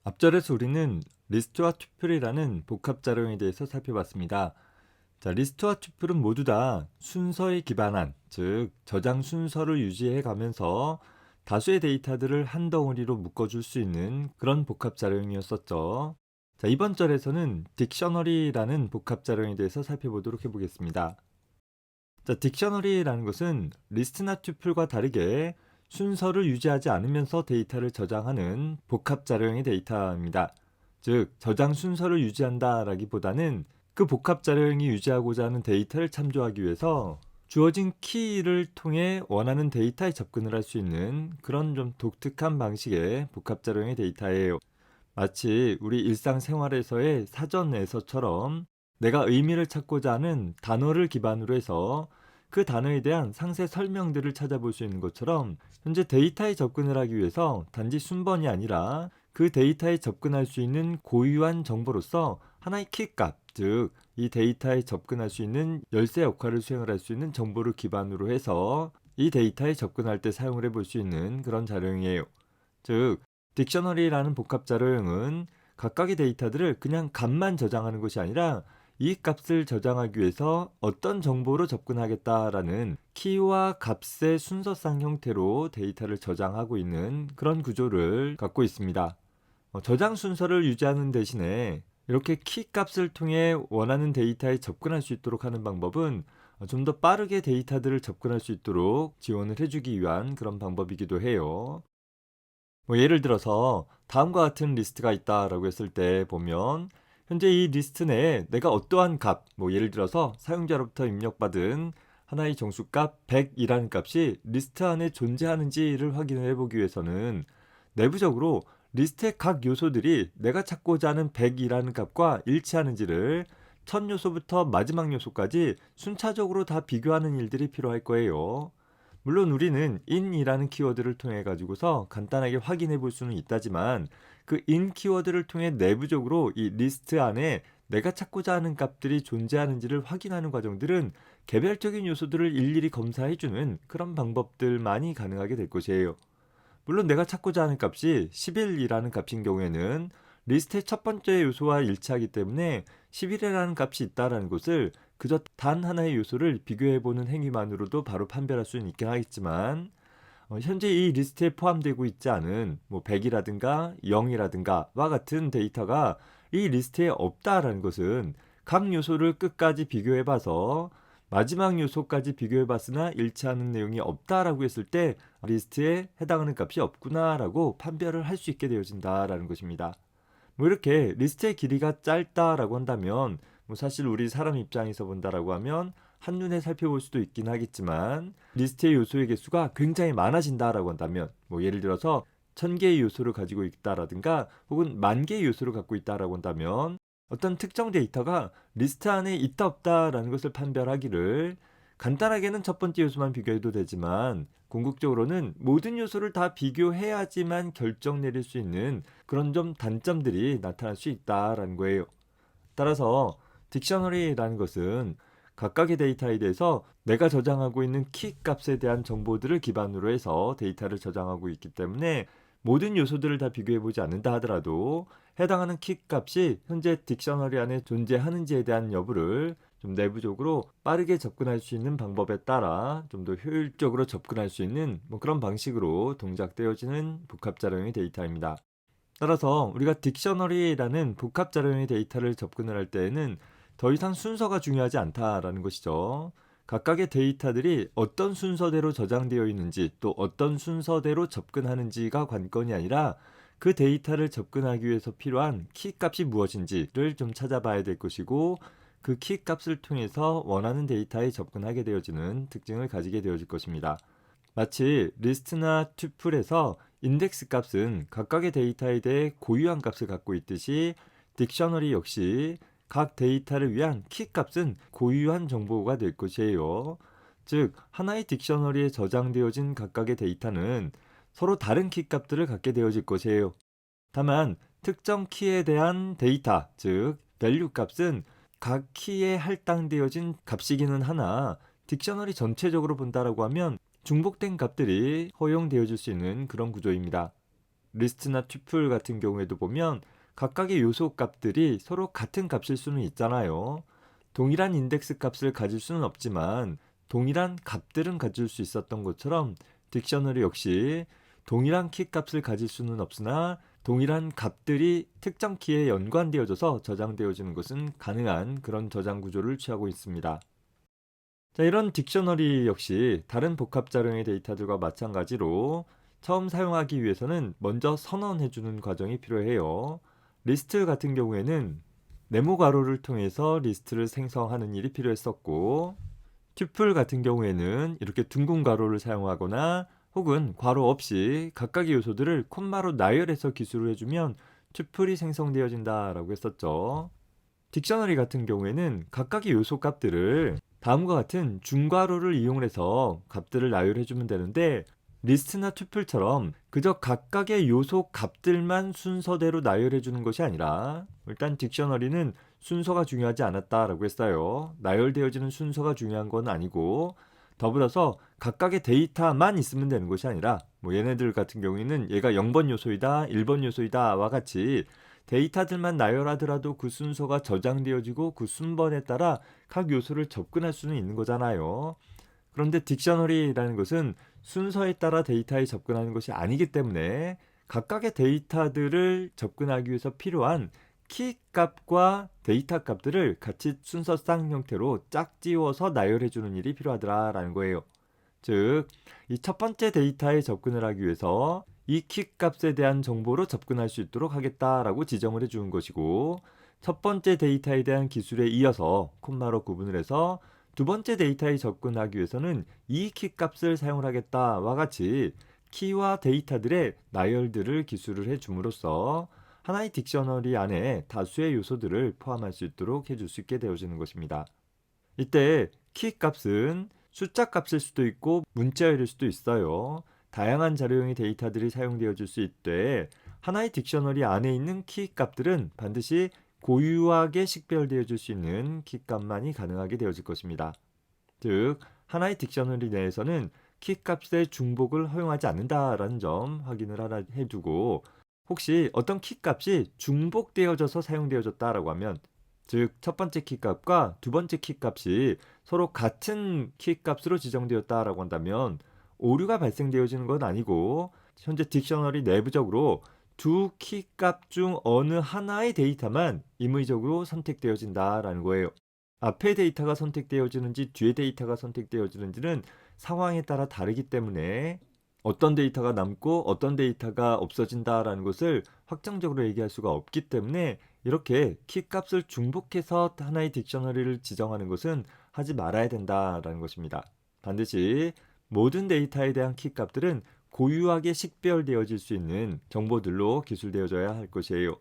앞절에서 우리는 리스트와 튜플이라는 복합 자료에 대해서 살펴봤습니다. 자, 리스트와 튜플은 모두 다 순서에 기반한, 즉 저장 순서를 유지해 가면서 다수의 데이터들을 한 덩어리로 묶어줄 수 있는 그런 복합 자료형이었었죠. 자, 이번 절에서는 딕셔너리라는 복합 자료형에 대해서 살펴보도록 해보겠습니다. 자, 딕셔너리라는 것은 리스트나 튜플과 다르게 순서를 유지하지 않으면서 데이터를 저장하는 복합 자료형의 데이터입니다. 즉, 저장 순서를 유지한다라기보다는 그 복합 자료형이 유지하고자 하는 데이터를 참조하기 위해서 주어진 키를 통해 원하는 데이터에 접근을 할 수 있는 그런 좀 독특한 방식의 복합 자료형의 데이터예요. 마치 우리 일상생활에서의 사전에서처럼 내가 의미를 찾고자 하는 단어를 기반으로 해서 그 단어에 대한 상세 설명들을 찾아볼 수 있는 것처럼 현재 데이터에 접근을 하기 위해서 단지 순번이 아니라 그 데이터에 접근할 수 있는 고유한 정보로서 하나의 키값, 즉 이 데이터에 접근할 수 있는 열쇠 역할을 수행을 할 수 있는 정보를 기반으로 해서 이 데이터에 접근할 때 사용을 해볼 수 있는 그런 자료형이에요. 즉 딕셔너리라는 복합 자료형은 각각의 데이터들을 그냥 값만 저장하는 것이 아니라 이 값을 저장하기 위해서 어떤 정보로 접근하겠다라는 키와 값의 순서상 형태로 데이터를 저장하고 있는 그런 구조를 갖고 있습니다. 저장 순서를 유지하는 대신에 이렇게 키 값을 통해 원하는 데이터에 접근할 수 있도록 하는 방법은 좀 더 빠르게 데이터들을 접근할 수 있도록 지원을 해주기 위한 그런 방법이기도 해요. 예를 들어서 다음과 같은 리스트가 있다라고 했을 때 보면 현재 이 리스트 내에 내가 어떠한 값, 예를 들어서 사용자로부터 입력받은 하나의 정수값 100이라는 값이 리스트 안에 존재하는지를 확인을 해보기 위해서는 내부적으로 리스트의 각 요소들이 내가 찾고자 하는 100이라는 값과 일치하는지를 첫 요소부터 마지막 요소까지 순차적으로 다 비교하는 일들이 필요할 거예요. 물론 우리는 in이라는 키워드를 통해 가지고서 간단하게 확인해 볼 수는 있다지만 그 in 키워드를 통해 내부적으로 이 리스트 안에 내가 찾고자 하는 값들이 존재하는지를 확인하는 과정들은 개별적인 요소들을 일일이 검사해 주는 그런 방법들만이 가능하게 될 것이에요. 물론 내가 찾고자 하는 값이 11이라는 값인 경우에는 리스트의 첫 번째 요소와 일치하기 때문에 11이라는 값이 있다는 것을 그저 단 하나의 요소를 비교해보는 행위만으로도 바로 판별할 수는 있긴 하겠지만 현재 이 리스트에 포함되고 있지 않은 100이라든가 0이라든가와 같은 데이터가 이 리스트에 없다라는 것은 각 요소를 끝까지 비교해봐서 마지막 요소까지 비교해봤으나 일치하는 내용이 없다라고 했을 때 리스트에 해당하는 값이 없구나라고 판별을 할 수 있게 되어진다라는 것입니다. 이렇게 리스트의 길이가 짧다라고 한다면 사실 우리 사람 입장에서 본다라고 하면 한눈에 살펴볼 수도 있긴 하겠지만 리스트의 요소의 개수가 굉장히 많아진다라고 한다면 예를 들어서 1000개의 요소를 가지고 있다라든가 혹은 10,000개의 요소를 갖고 있다라고 한다면 어떤 특정 데이터가 리스트 안에 있다 없다라는 것을 판별하기를 간단하게는 첫 번째 요소만 비교해도 되지만 궁극적으로는 모든 요소를 다 비교해야지만 결정 내릴 수 있는 그런 좀 단점들이 나타날 수 있다라는 거예요. 따라서 딕셔너리라는 것은 각각의 데이터에 대해서 내가 저장하고 있는 키 값에 대한 정보들을 기반으로 해서 데이터를 저장하고 있기 때문에 모든 요소들을 다 비교해보지 않는다 하더라도 해당하는 키 값이 현재 딕셔너리 안에 존재하는지에 대한 여부를 좀 내부적으로 빠르게 접근할 수 있는 방법에 따라 좀 더 효율적으로 접근할 수 있는 그런 방식으로 동작되어지는 복합자료형의 데이터입니다. 따라서 우리가 딕셔너리라는 복합 자료형의 데이터를 접근을 할 때에는 더 이상 순서가 중요하지 않다라는 것이죠. 각각의 데이터들이 어떤 순서대로 저장되어 있는지 또 어떤 순서대로 접근하는지가 관건이 아니라 그 데이터를 접근하기 위해서 필요한 키 값이 무엇인지를 좀 찾아봐야 될 것이고 그 키 값을 통해서 원하는 데이터에 접근하게 되어지는 특징을 가지게 되어질 것입니다. 마치 리스트나 튜플에서 인덱스 값은 각각의 데이터에 대해 고유한 값을 갖고 있듯이 딕셔너리 역시 각 데이터를 위한 키 값은 고유한 정보가 될 것이에요. 즉 하나의 딕셔너리에 저장되어진 각각의 데이터는 서로 다른 키 값들을 갖게 되어질 것이에요. 다만 특정 키에 대한 데이터, 즉 value 값은 각 키에 할당되어진 값이기는 하나 딕셔너리 전체적으로 본다라고 하면 중복된 값들이 허용되어질 수 있는 그런 구조입니다. 리스트나 튜플 같은 경우에도 보면 각각의 요소 값들이 서로 같은 값일 수는 있잖아요. 동일한 인덱스 값을 가질 수는 없지만 동일한 값들은 가질 수 있었던 것처럼 딕셔너리 역시 동일한 키 값을 가질 수는 없으나 동일한 값들이 특정 키에 연관되어져서 저장되어지는 것은 가능한 그런 저장 구조를 취하고 있습니다. 자, 이런 딕셔너리 역시 다른 복합 자료의 데이터들과 마찬가지로 처음 사용하기 위해서는 먼저 선언해주는 과정이 필요해요. 리스트 같은 경우에는 네모 괄호를 통해서 리스트를 생성하는 일이 필요했었고, 튜플 같은 경우에는 이렇게 둥근 괄호를 사용하거나 혹은 괄호 없이 각각의 요소들을 콤마로 나열해서 기술을 해주면 튜플이 생성되어진다라고 했었죠. 딕셔너리 같은 경우에는 각각의 요소 값들을 다음과 같은 중괄호를 이용해서 값들을 나열해주면 되는데, 리스트나 튜플처럼 그저 각각의 요소 값들만 순서대로 나열해주는 것이 아니라 일단 딕셔너리는 순서가 중요하지 않았다라고 했어요. 나열되어지는 순서가 중요한 건 아니고 더불어서 각각의 데이터만 있으면 되는 것이 아니라 얘네들 같은 경우에는 얘가 0번 요소이다, 1번 요소이다 와 같이 데이터들만 나열하더라도 그 순서가 저장되어지고 그 순번에 따라 각 요소를 접근할 수는 있는 거잖아요. 그런데 딕셔너리라는 것은 순서에 따라 데이터에 접근하는 것이 아니기 때문에 각각의 데이터들을 접근하기 위해서 필요한 키 값과 데이터 값들을 같이 순서상 형태로 짝지워서 나열해주는 일이 필요하더라라는 거예요. 즉, 이 첫 번째 데이터에 접근을 하기 위해서 이 키 값에 대한 정보로 접근할 수 있도록 하겠다라고 지정을 해주는 것이고, 첫 번째 데이터에 대한 기술에 이어서 콤마로 구분을 해서 두 번째 데이터에 접근하기 위해서는 이 키 값을 사용을 하겠다와 같이 키와 데이터들의 나열들을 기술을 해줌으로써 하나의 딕셔너리 안에 다수의 요소들을 포함할 수 있도록 해줄 수 있게 되어지는 것입니다. 이때 키 값은 숫자 값일 수도 있고 문자열일 수도 있어요. 다양한 자료형의 데이터들이 사용되어질 수 있되 하나의 딕셔너리 안에 있는 키 값들은 반드시 고유하게 식별되어질 수 있는 키 값만이 가능하게 되어질 것입니다. 즉, 하나의 딕셔너리 내에서는 키 값의 중복을 허용하지 않는다라는 점 확인을 하나 해두고, 혹시 어떤 키 값이 중복되어져서 사용되어졌다라고 하면, 즉 첫 번째 키 값과 두 번째 키 값이 서로 같은 키 값으로 지정되었다라고 한다면 오류가 발생되어지는 건 아니고 현재 딕셔너리 내부적으로 두 키 값 중 어느 하나의 데이터만 임의적으로 선택되어진다라는 거예요. 앞에 데이터가 선택되어지는지 뒤에 데이터가 선택되어지는지는 상황에 따라 다르기 때문에 어떤 데이터가 남고 어떤 데이터가 없어진다라는 것을 확정적으로 얘기할 수가 없기 때문에 이렇게 키 값을 중복해서 하나의 딕셔너리를 지정하는 것은 하지 말아야 된다라는 것입니다. 반드시 모든 데이터에 대한 키 값들은 고유하게 식별되어질 수 있는 정보들로 기술되어져야 할 것이에요.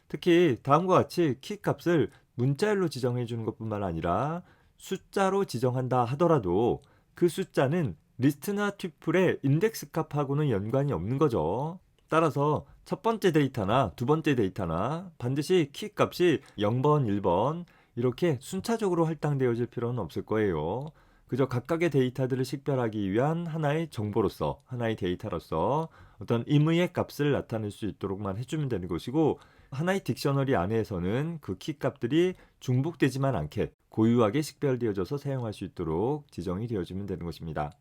특히 다음과 같이 키 값을 문자열로 지정해 주는 것뿐만 아니라 숫자로 지정한다 하더라도 그 숫자는 리스트나 튜플의 인덱스 값하고는 연관이 없는 거죠. 따라서 첫 번째 데이터나 두 번째 데이터나 반드시 키 값이 0번, 1번 이렇게 순차적으로 할당되어질 필요는 없을 거예요. 그저 각각의 데이터들을 식별하기 위한 하나의 정보로서, 하나의 데이터로서 어떤 임의의 값을 나타낼 수 있도록만 해주면 되는 것이고, 하나의 딕셔너리 안에서는 그 키 값들이 중복되지만 않게 고유하게 식별되어져서 사용할 수 있도록 지정이 되어지면 되는 것입니다.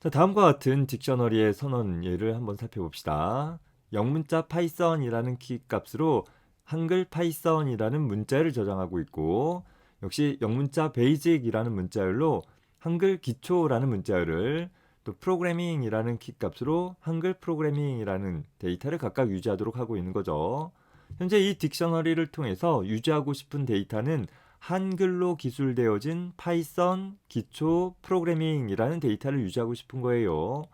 자, 다음과 같은 딕셔너리의 선언 예를 한번 살펴봅시다. 영문자 파이썬이라는 키 값으로 한글 파이썬이라는 문자열을 저장하고 있고, 역시 영문자 베이직이라는 문자열로 한글 기초라는 문자열을, 또 프로그래밍이라는 키 값으로 한글 프로그래밍이라는 데이터를 각각 유지하도록 하고 있는 거죠. 현재 이 딕셔너리를 통해서 유지하고 싶은 데이터는 한글로 기술되어진 파이썬 기초 프로그래밍이라는 데이터를 유지하고 싶은 거예요.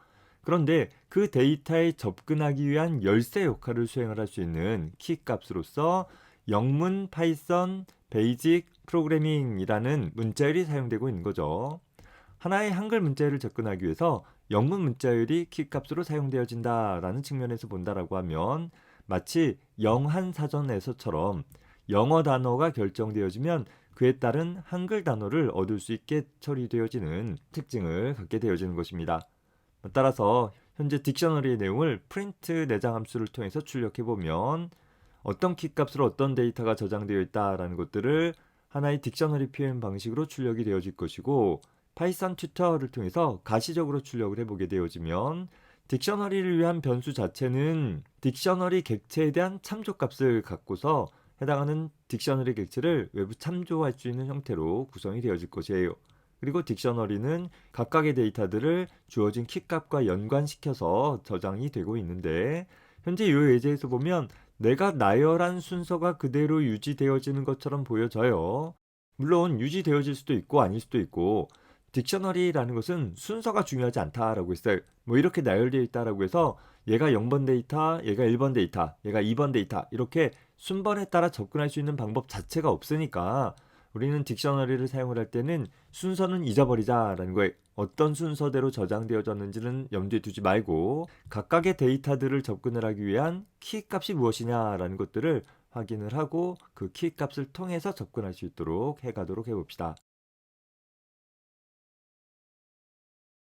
그런데 그 데이터에 접근하기 위한 열쇠 역할을 수행을 할 수 있는 키 값으로서 영문 파이썬 베이직 프로그래밍이라는 문자열이 사용되고 있는 거죠. 하나의 한글 문자열을 접근하기 위해서 영문 문자열이 키 값으로 사용되어진다라는 측면에서 본다라고 하면 마치 영한 사전에서처럼 영어 단어가 결정되어지면 그에 따른 한글 단어를 얻을 수 있게 처리되어지는 특징을 갖게 되어지는 것입니다. 따라서 현재 딕셔너리의 내용을 프린트 내장 함수를 통해서 출력해 보면 어떤 키값으로 어떤 데이터가 저장되어 있다라는 것들을 하나의 딕셔너리 표현 방식으로 출력이 되어질 것이고, 파이썬 튜터를 통해서 가시적으로 출력을 해보게 되어지면 딕셔너리를 위한 변수 자체는 딕셔너리 객체에 대한 참조값을 갖고서 해당하는 딕셔너리 객체를 외부 참조할 수 있는 형태로 구성이 되어질 것이에요. 그리고 딕셔너리는 각각의 데이터들을 주어진 키값과 연관시켜서 저장이 되고 있는데, 현재 이 예제에서 보면 내가 나열한 순서가 그대로 유지되어지는 것처럼 보여져요. 물론 유지되어질 수도 있고 아닐 수도 있고, 딕셔너리라는 것은 순서가 중요하지 않다라고 했어요. 뭐 이렇게 나열되어 있다라고 해서 얘가 0번 데이터, 얘가 1번 데이터, 얘가 2번 데이터 이렇게 순번에 따라 접근할 수 있는 방법 자체가 없으니까 우리는 딕셔너리를 사용을 할 때는 순서는 잊어버리자라는 거예요. 어떤 순서대로 저장되어졌는지는 염두에 두지 말고 각각의 데이터들을 접근을 하기 위한 키값이 무엇이냐라는 것들을 확인을 하고 그 키값을 통해서 접근할 수 있도록 해가도록 해봅시다.